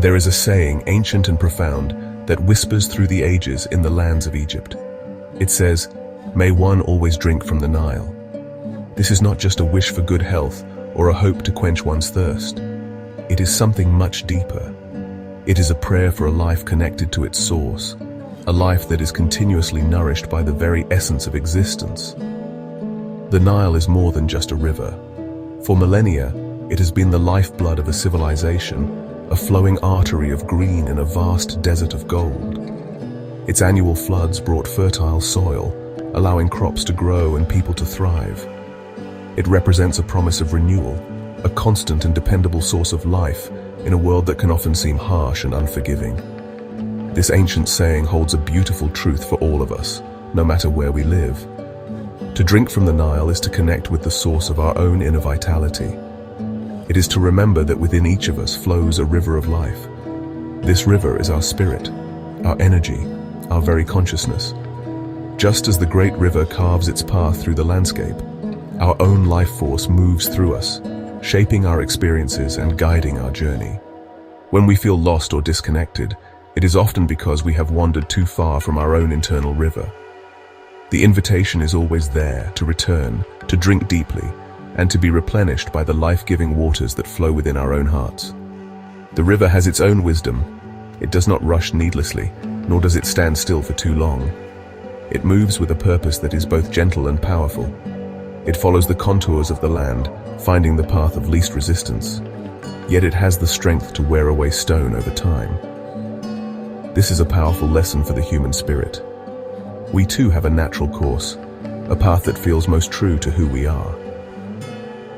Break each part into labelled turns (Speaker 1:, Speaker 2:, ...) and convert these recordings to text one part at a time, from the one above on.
Speaker 1: There is a saying, ancient and profound, that whispers through the ages in the lands of Egypt. It says, "May one always drink from the Nile." This is not just a wish for good health or a hope to quench one's thirst. It is something much deeper. It is a prayer for a life connected to its source, a life that is continuously nourished by the very essence of existence. The Nile is more than just a river. For millennia, it has been the lifeblood of a civilization, a flowing artery of green in a vast desert of gold. Its annual floods brought fertile soil, allowing crops to grow and people to thrive. It represents a promise of renewal, a constant and dependable source of life in a world that can often seem harsh and unforgiving. This ancient saying holds a beautiful truth for all of us, no matter where we live. To drink from the Nile is to connect with the source of our own inner vitality. It is to remember that within each of us flows a river of life. This river is our spirit, our energy, our very consciousness. Just as the great river carves its path through the landscape, our own life force moves through us, shaping our experiences and guiding our journey. When we feel lost or disconnected, it is often because we have wandered too far from our own internal river. The invitation is always there to return, to drink deeply, and to be replenished by the life-giving waters that flow within our own hearts. The river has its own wisdom. It does not rush needlessly, nor does it stand still for too long. It moves with a purpose that is both gentle and powerful. It follows the contours of the land, finding the path of least resistance. Yet it has the strength to wear away stone over time. This is a powerful lesson for the human spirit. We too have a natural course, a path that feels most true to who we are.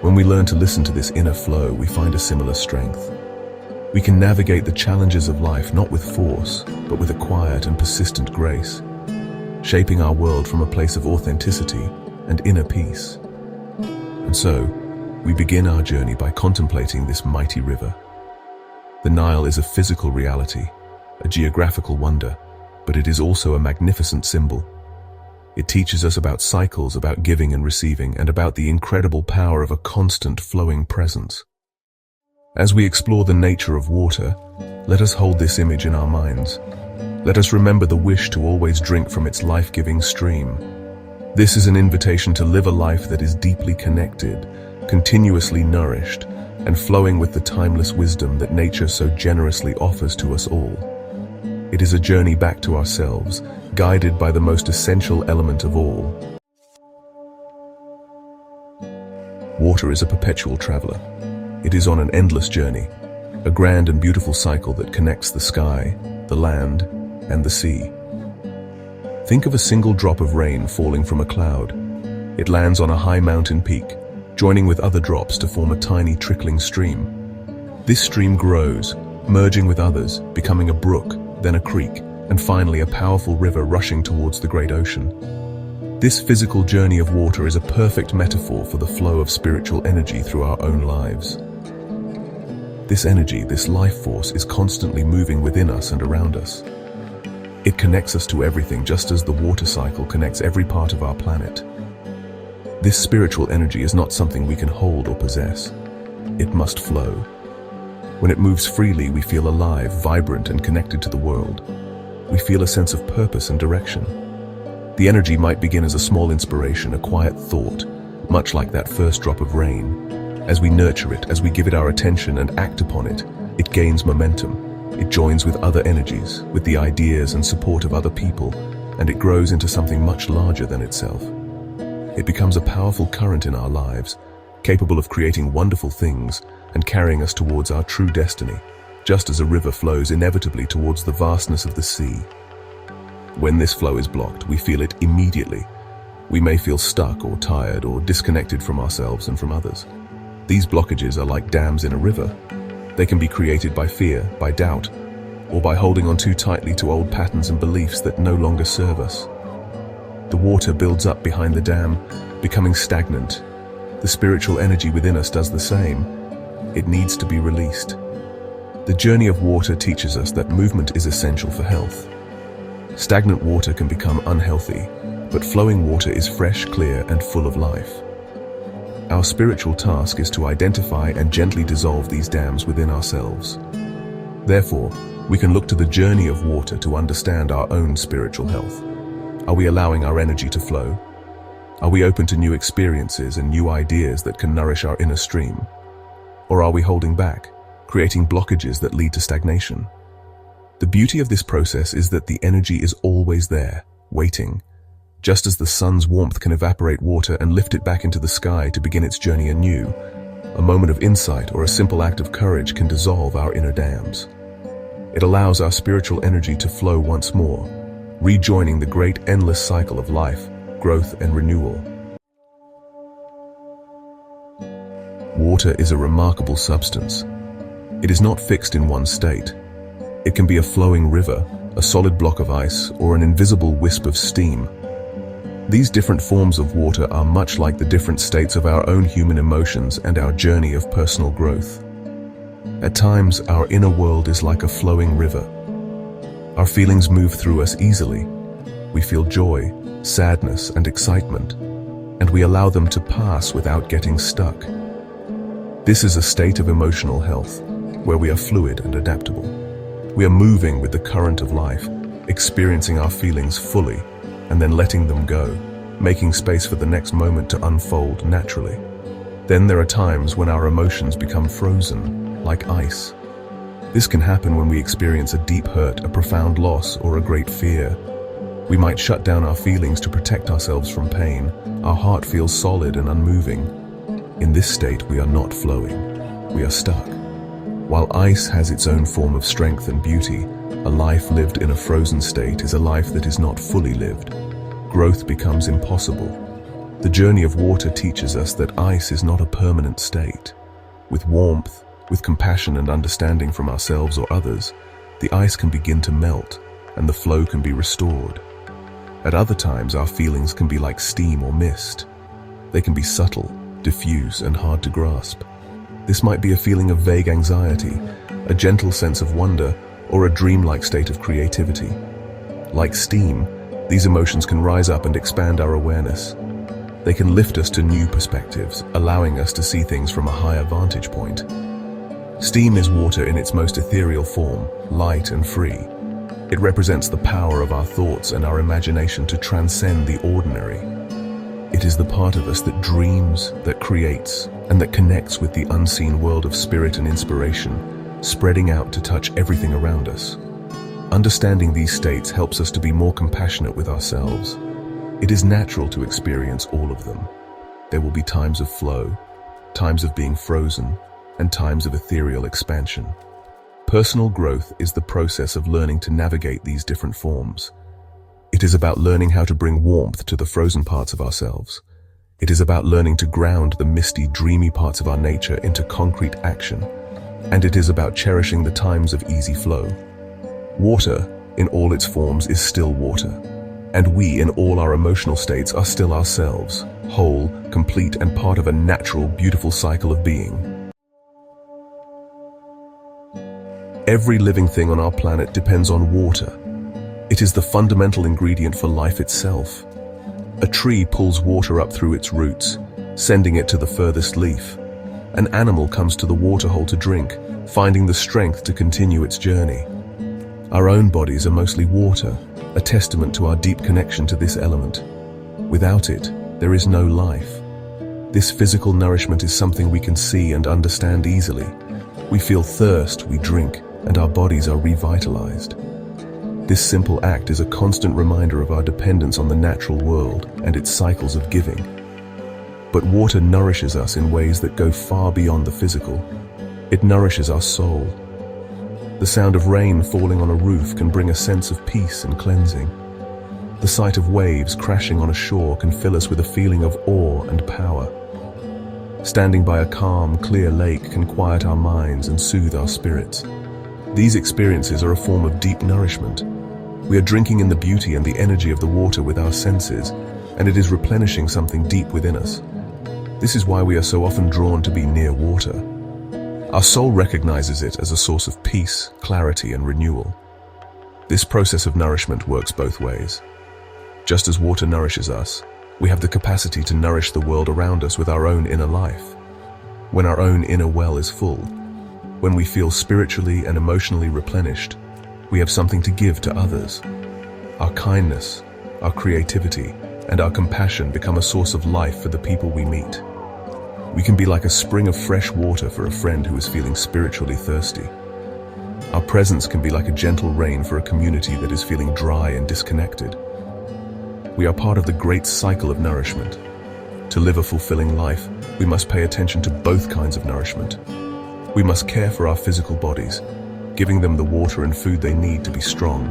Speaker 1: When we learn to listen to this inner flow, we find a similar strength. We can navigate the challenges of life not with force, but with a quiet and persistent grace, shaping our world from a place of authenticity and inner peace. And so, we begin our journey by contemplating this mighty river. The Nile is a physical reality, a geographical wonder, but it is also a magnificent symbol. It teaches us about cycles, about giving and receiving, and about the incredible power of a constant flowing presence. As we explore the nature of water, let us hold this image in our minds. Let us remember the wish to always drink from its life-giving stream. This is an invitation to live a life that is deeply connected, continuously nourished, and flowing with the timeless wisdom that nature so generously offers to us all. It is a journey back to ourselves, guided by the most essential element of all. Water is a perpetual traveler. It is on an endless journey, a grand and beautiful cycle that connects the sky, the land, and the sea. Think of a single drop of rain falling from a cloud. It lands on a high mountain peak, joining with other drops to form a tiny trickling stream. This stream grows, merging with others, becoming a brook, then a creek, and finally a powerful river rushing towards the great ocean. This physical journey of water is a perfect metaphor for the flow of spiritual energy through our own lives. This energy, this life force, is constantly moving within us and around us. It connects us to everything, just as the water cycle connects every part of our planet. This spiritual energy is not something we can hold or possess. It must flow. When it moves freely, we feel alive, vibrant, and connected to the world. We feel a sense of purpose and direction. The energy might begin as a small inspiration, a quiet thought, much like that first drop of rain. As we nurture it, as we give it our attention and act upon it, it gains momentum. It joins with other energies, with the ideas and support of other people, and it grows into something much larger than itself. It becomes a powerful current in our lives, capable of creating wonderful things and carrying us towards our true destiny, just as a river flows inevitably towards the vastness of the sea. When this flow is blocked, we feel it immediately. We may feel stuck or tired or disconnected from ourselves and from others. These blockages are like dams in a river. They can be created by fear, by doubt, or by holding on too tightly to old patterns and beliefs that no longer serve us. The water builds up behind the dam, becoming stagnant. The spiritual energy within us does the same. It needs to be released. The journey of water teaches us that movement is essential for health. Stagnant water can become unhealthy, but flowing water is fresh, clear, and full of life. Our spiritual task is to identify and gently dissolve these dams within ourselves. Therefore, we can look to the journey of water to understand our own spiritual health. Are we allowing our energy to flow? Are we open to new experiences and new ideas that can nourish our inner stream? Or are we holding back, creating blockages that lead to stagnation? The beauty of this process is that the energy is always there, waiting. Just as the sun's warmth can evaporate water and lift it back into the sky to begin its journey anew, a moment of insight or a simple act of courage can dissolve our inner dams. It allows our spiritual energy to flow once more, rejoining the great endless cycle of life, growth, and renewal. Water is a remarkable substance. It is not fixed in one state. It can be a flowing river, a solid block of ice, or an invisible wisp of steam. These different forms of water are much like the different states of our own human emotions and our journey of personal growth. At times, our inner world is like a flowing river. Our feelings move through us easily. We feel joy, sadness, and excitement, and we allow them to pass without getting stuck. This is a state of emotional health, where we are fluid and adaptable. We are moving with the current of life, experiencing our feelings fully, and then letting them go, making space for the next moment to unfold naturally. Then there are times when our emotions become frozen, like ice. This can happen when we experience a deep hurt, a profound loss, or a great fear. We might shut down our feelings to protect ourselves from pain. Our heart feels solid and unmoving. In this state, we are not flowing. We are stuck. While ice has its own form of strength and beauty, a life lived in a frozen state is a life that is not fully lived. Growth becomes impossible. The journey of water teaches us that ice is not a permanent state. With warmth, with compassion and understanding from ourselves or others, the ice can begin to melt and the flow can be restored. At other times, our feelings can be like steam or mist. They can be subtle, diffuse, and hard to grasp. This might be a feeling of vague anxiety, a gentle sense of wonder, or a dreamlike state of creativity. Like steam, these emotions can rise up and expand our awareness. They can lift us to new perspectives, allowing us to see things from a higher vantage point. Steam is water in its most ethereal form, light and free. It represents the power of our thoughts and our imagination to transcend the ordinary. It is the part of us that dreams, that creates, and that connects with the unseen world of spirit and inspiration, spreading out to touch everything around us. Understanding these states helps us to be more compassionate with ourselves. It is natural to experience all of them. There will be times of flow, times of being frozen, and times of ethereal expansion. Personal growth is the process of learning to navigate these different forms. It is about learning how to bring warmth to the frozen parts of ourselves. It is about learning to ground the misty, dreamy parts of our nature into concrete action. And it is about cherishing the times of easy flow. Water, in all its forms, is still water. And we, in all our emotional states, are still ourselves, whole, complete, and part of a natural, beautiful cycle of being. Every living thing on our planet depends on water. It is the fundamental ingredient for life itself. A tree pulls water up through its roots, sending it to the furthest leaf. An animal comes to the waterhole to drink, finding the strength to continue its journey. Our own bodies are mostly water, a testament to our deep connection to this element. Without it, there is no life. This physical nourishment is something we can see and understand easily. We feel thirst, we drink, and our bodies are revitalized. This simple act is a constant reminder of our dependence on the natural world and its cycles of giving. But water nourishes us in ways that go far beyond the physical. It nourishes our soul. The sound of rain falling on a roof can bring a sense of peace and cleansing. The sight of waves crashing on a shore can fill us with a feeling of awe and power. Standing by a calm, clear lake can quiet our minds and soothe our spirits. These experiences are a form of deep nourishment. We are drinking in the beauty and the energy of the water with our senses, and it is replenishing something deep within us. This is why we are so often drawn to be near water. Our soul recognizes it as a source of peace, clarity, and renewal. This process of nourishment works both ways. Just as water nourishes us, we have the capacity to nourish the world around us with our own inner life. When our own inner well is full, When we feel spiritually and emotionally replenished, we have something to give to others. Our kindness, our creativity, and our compassion become a source of life for the people we meet. We can be like a spring of fresh water for a friend who is feeling spiritually thirsty. Our presence can be like a gentle rain for a community that is feeling dry and disconnected. We are part of the great cycle of nourishment. To live a fulfilling life, we must pay attention to both kinds of nourishment. We must care for our physical bodies, giving them the water and food they need to be strong.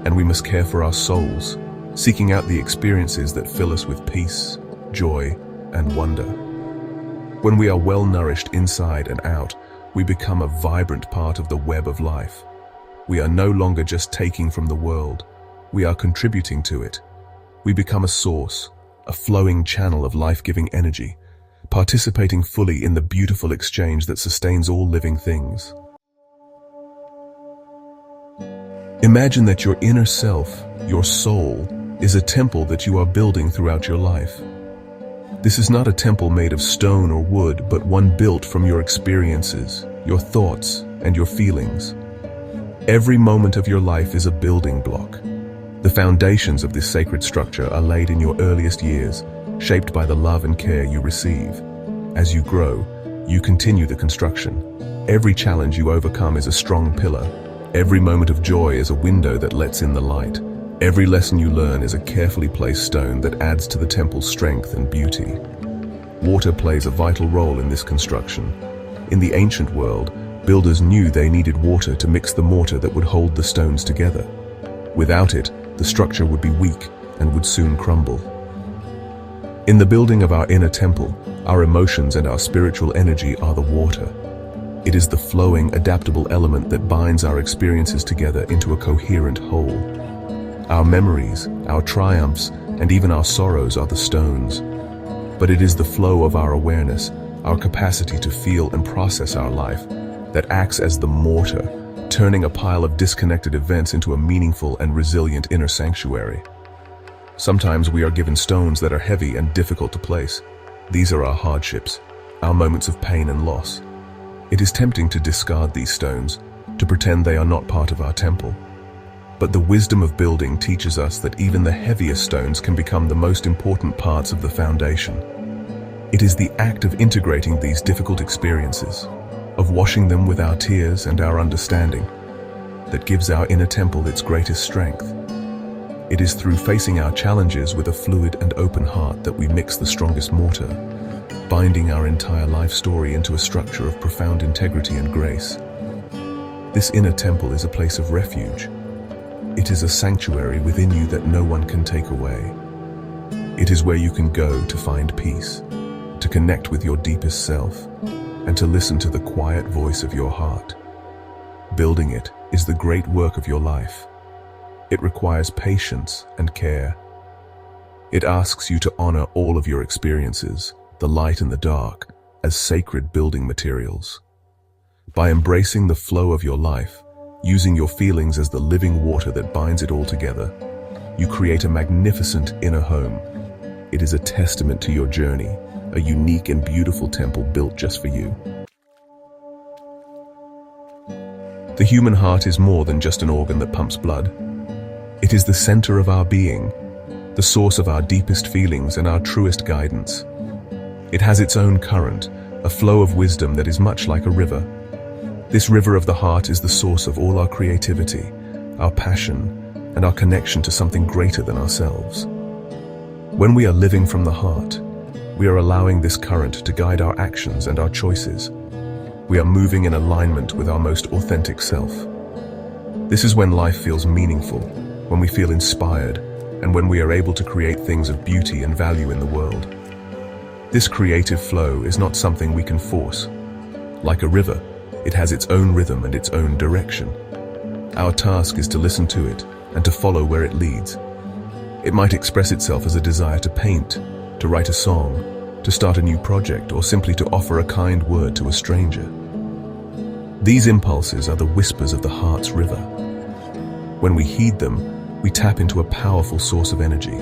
Speaker 1: And we must care for our souls, seeking out the experiences that fill us with peace, joy, and wonder. When we are well nourished inside and out, we become a vibrant part of the web of life. We are no longer just taking from the world, we are contributing to it. We become a source, a flowing channel of life-giving energy, participating fully in the beautiful exchange that sustains all living things. Imagine that your inner self, your soul, is a temple that you are building throughout your life. This is not a temple made of stone or wood, but one built from your experiences, your thoughts, and your feelings. Every moment of your life is a building block. The foundations of this sacred structure are laid in your earliest years, shaped by the love and care you receive. As you grow, you continue the construction. Every challenge you overcome is a strong pillar. Every moment of joy is a window that lets in the light. Every lesson you learn is a carefully placed stone that adds to the temple's strength and beauty. Water plays a vital role in this construction. In the ancient world, builders knew they needed water to mix the mortar that would hold the stones together. Without it, the structure would be weak and would soon crumble. In the building of our inner temple, our emotions and our spiritual energy are the water. It is the flowing, adaptable element that binds our experiences together into a coherent whole. Our memories, our triumphs, and even our sorrows are the stones. But it is the flow of our awareness, our capacity to feel and process our life, that acts as the mortar, turning a pile of disconnected events into a meaningful and resilient inner sanctuary. Sometimes we are given stones that are heavy and difficult to place. These are our hardships, our moments of pain and loss. It is tempting to discard these stones, to pretend they are not part of our temple. But the wisdom of building teaches us that even the heaviest stones can become the most important parts of the foundation. It is the act of integrating these difficult experiences, of washing them with our tears and our understanding, that gives our inner temple its greatest strength. It is through facing our challenges with a fluid and open heart that we mix the strongest mortar, binding our entire life story into a structure of profound integrity and grace. This inner temple is a place of refuge. It is a sanctuary within you that no one can take away. It is where you can go to find peace, to connect with your deepest self, and to listen to the quiet voice of your heart. Building it is the great work of your life. It requires patience and care. It asks you to honor all of your experiences, the light and the dark, as sacred building materials. By embracing the flow of your life, using your feelings as the living water that binds it all together, you create a magnificent inner home. It is a testament to your journey, a unique and beautiful temple built just for you. The human heart is more than just an organ that pumps blood. It is the center of our being, the source of our deepest feelings and our truest guidance. It has its own current, a flow of wisdom that is much like a river. This river of the heart is the source of all our creativity, our passion, and our connection to something greater than ourselves. When we are living from the heart, we are allowing this current to guide our actions and our choices. We are moving in alignment with our most authentic self. This is when life feels meaningful, when we feel inspired, and when we are able to create things of beauty and value in the world. This creative flow is not something we can force. Like a river, it has its own rhythm and its own direction. Our task is to listen to it and to follow where it leads. It might express itself as a desire to paint, to write a song, to start a new project, or simply to offer a kind word to a stranger. These impulses are the whispers of the heart's river. When we heed them, we tap into a powerful source of energy.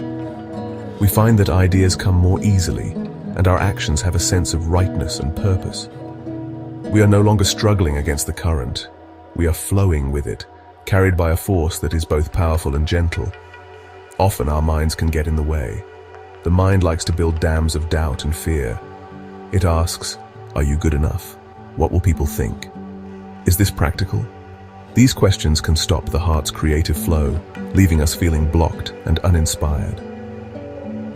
Speaker 1: We find that ideas come more easily, and our actions have a sense of rightness and purpose. We are no longer struggling against the current. We are flowing with it, carried by a force that is both powerful and gentle. Often our minds can get in the way. The mind likes to build dams of doubt and fear. It asks, are you good enough? What will people think? Is this practical? These questions can stop the heart's creative flow, leaving us feeling blocked and uninspired.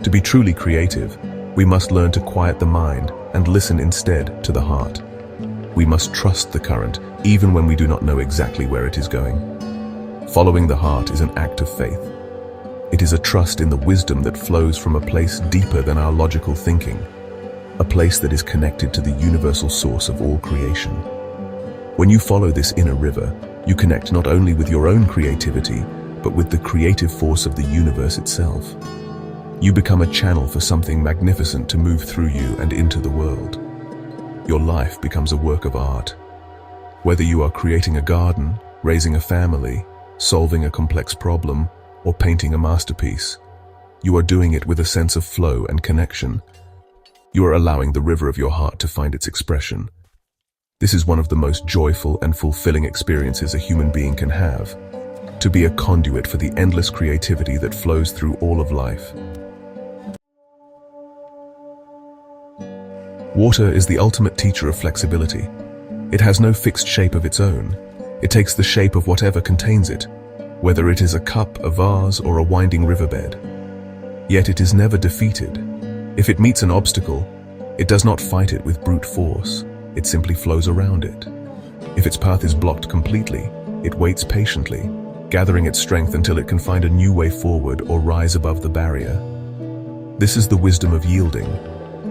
Speaker 1: To be truly creative, we must learn to quiet the mind and listen instead to the heart. We must trust the current, even when we do not know exactly where it is going. Following the heart is an act of faith. It is a trust in the wisdom that flows from a place deeper than our logical thinking, a place that is connected to the universal source of all creation. When you follow this inner river, you connect not only with your own creativity, but with the creative force of the universe itself. You become a channel for something magnificent to move through you and into the world. Your life becomes a work of art. Whether you are creating a garden, raising a family, solving a complex problem, or painting a masterpiece, you are doing it with a sense of flow and connection. You are allowing the river of your heart to find its expression. This is one of the most joyful and fulfilling experiences a human being can have, to be a conduit for the endless creativity that flows through all of life. Water is the ultimate teacher of flexibility. It has no fixed shape of its own. It takes the shape of whatever contains it, whether it is a cup, a vase, or a winding riverbed. Yet it is never defeated. If it meets an obstacle, it does not fight it with brute force. It simply flows around it. If its path is blocked completely, it waits patiently, gathering its strength until it can find a new way forward or rise above the barrier. This is the wisdom of yielding.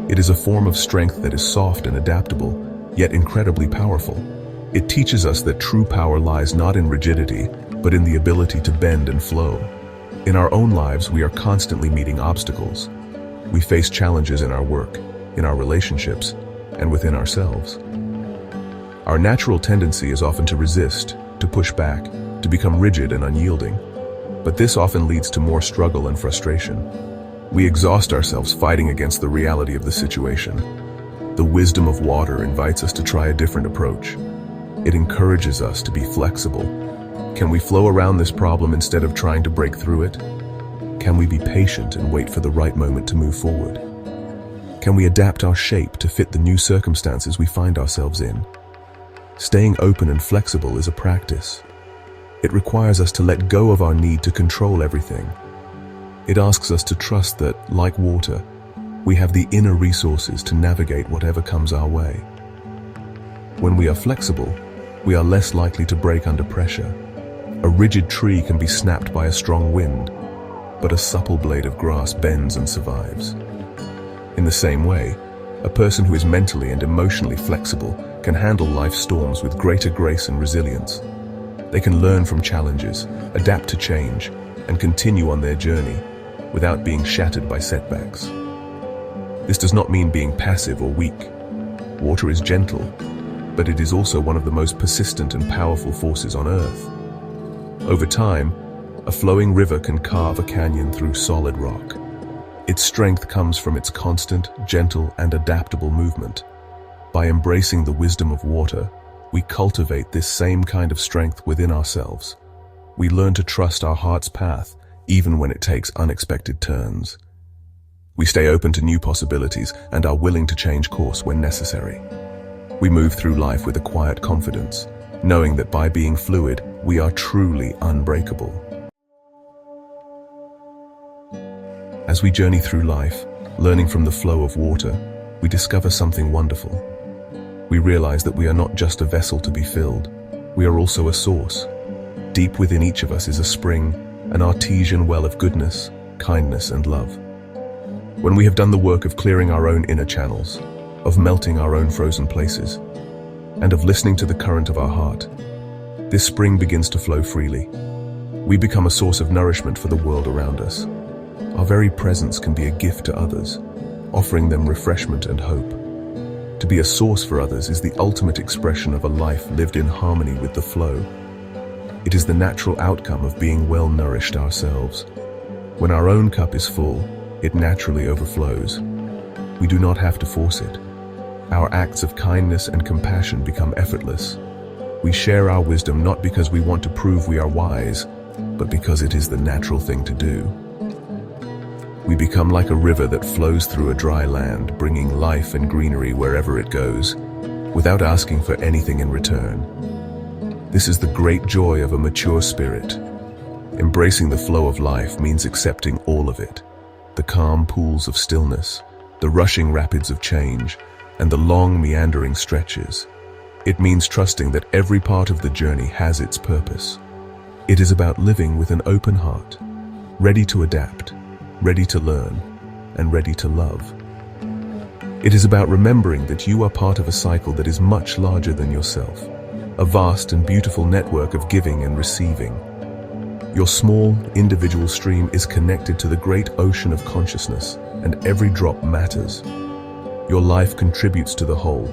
Speaker 1: It is a form of strength that is soft and adaptable, yet incredibly powerful. It teaches us that true power lies not in rigidity, but in the ability to bend and flow. In our own lives, we are constantly meeting obstacles. We face challenges in our work, in our relationships, and within ourselves. Our natural tendency is often to resist, to push back, to become rigid and unyielding. But this often leads to more struggle and frustration. We exhaust ourselves fighting against the reality of the situation. The wisdom of water invites us to try a different approach. It encourages us to be flexible. Can we flow around this problem instead of trying to break through it? Can we be patient and wait for the right moment to move forward? Can we adapt our shape to fit the new circumstances we find ourselves in? Staying open and flexible is a practice. It requires us to let go of our need to control everything. It asks us to trust that, like water, we have the inner resources to navigate whatever comes our way. When we are flexible, we are less likely to break under pressure. A rigid tree can be snapped by a strong wind, but a supple blade of grass bends and survives. In the same way, a person who is mentally and emotionally flexible can handle life's storms with greater grace and resilience. They can learn from challenges, adapt to change, and continue on their journey without being shattered by setbacks. This does not mean being passive or weak. Water is gentle, but it is also one of the most persistent and powerful forces on Earth. Over time, a flowing river can carve a canyon through solid rock. Its strength comes from its constant, gentle, and adaptable movement. By embracing the wisdom of water, we cultivate this same kind of strength within ourselves. We learn to trust our heart's path, even when it takes unexpected turns. We stay open to new possibilities and are willing to change course when necessary. We move through life with a quiet confidence, knowing that by being fluid, we are truly unbreakable. As we journey through life, learning from the flow of water, we discover something wonderful. We realize that we are not just a vessel to be filled, we are also a source. Deep within each of us is a spring, an artesian well of goodness, kindness, and love. When we have done the work of clearing our own inner channels, of melting our own frozen places, and of listening to the current of our heart, this spring begins to flow freely. We become a source of nourishment for the world around us. Our very presence can be a gift to others, offering them refreshment and hope. To be a source for others is the ultimate expression of a life lived in harmony with the flow. It is the natural outcome of being well nourished ourselves. When our own cup is full, it naturally overflows. We do not have to force it. Our acts of kindness and compassion become effortless. We share our wisdom not because we want to prove we are wise, but because it is the natural thing to do. We become like a river that flows through a dry land, bringing life and greenery wherever it goes, without asking for anything in return. This is the great joy of a mature spirit. Embracing the flow of life means accepting all of it. The calm pools of stillness, the rushing rapids of change, and the long meandering stretches. It means trusting that every part of the journey has its purpose. It is about living with an open heart, ready to adapt, ready to learn, and ready to love. It is about remembering that you are part of a cycle that is much larger than yourself, a vast and beautiful network of giving and receiving. Your small, individual stream is connected to the great ocean of consciousness, and every drop matters. Your life contributes to the whole.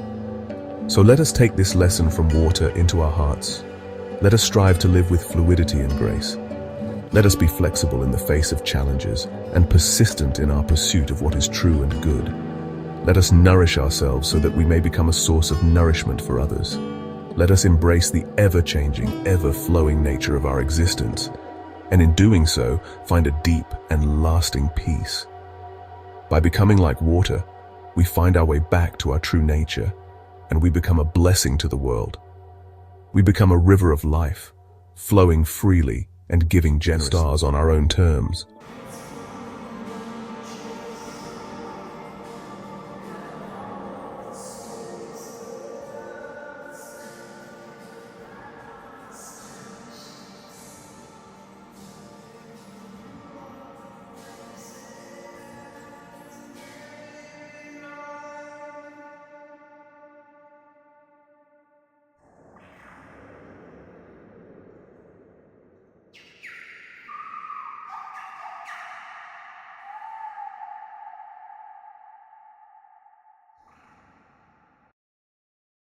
Speaker 1: So let us take this lesson from water into our hearts. Let us strive to live with fluidity and grace. Let us be flexible in the face of challenges and persistent in our pursuit of what is true and good. Let us nourish ourselves so that we may become a source of nourishment for others. Let us embrace the ever-changing, ever-flowing nature of our existence, and in doing so, find a deep and lasting peace. By becoming like water, we find our way back to our true nature, and we become a blessing to the world. We become a river of life, flowing freely and giving generously. Stars on our own terms.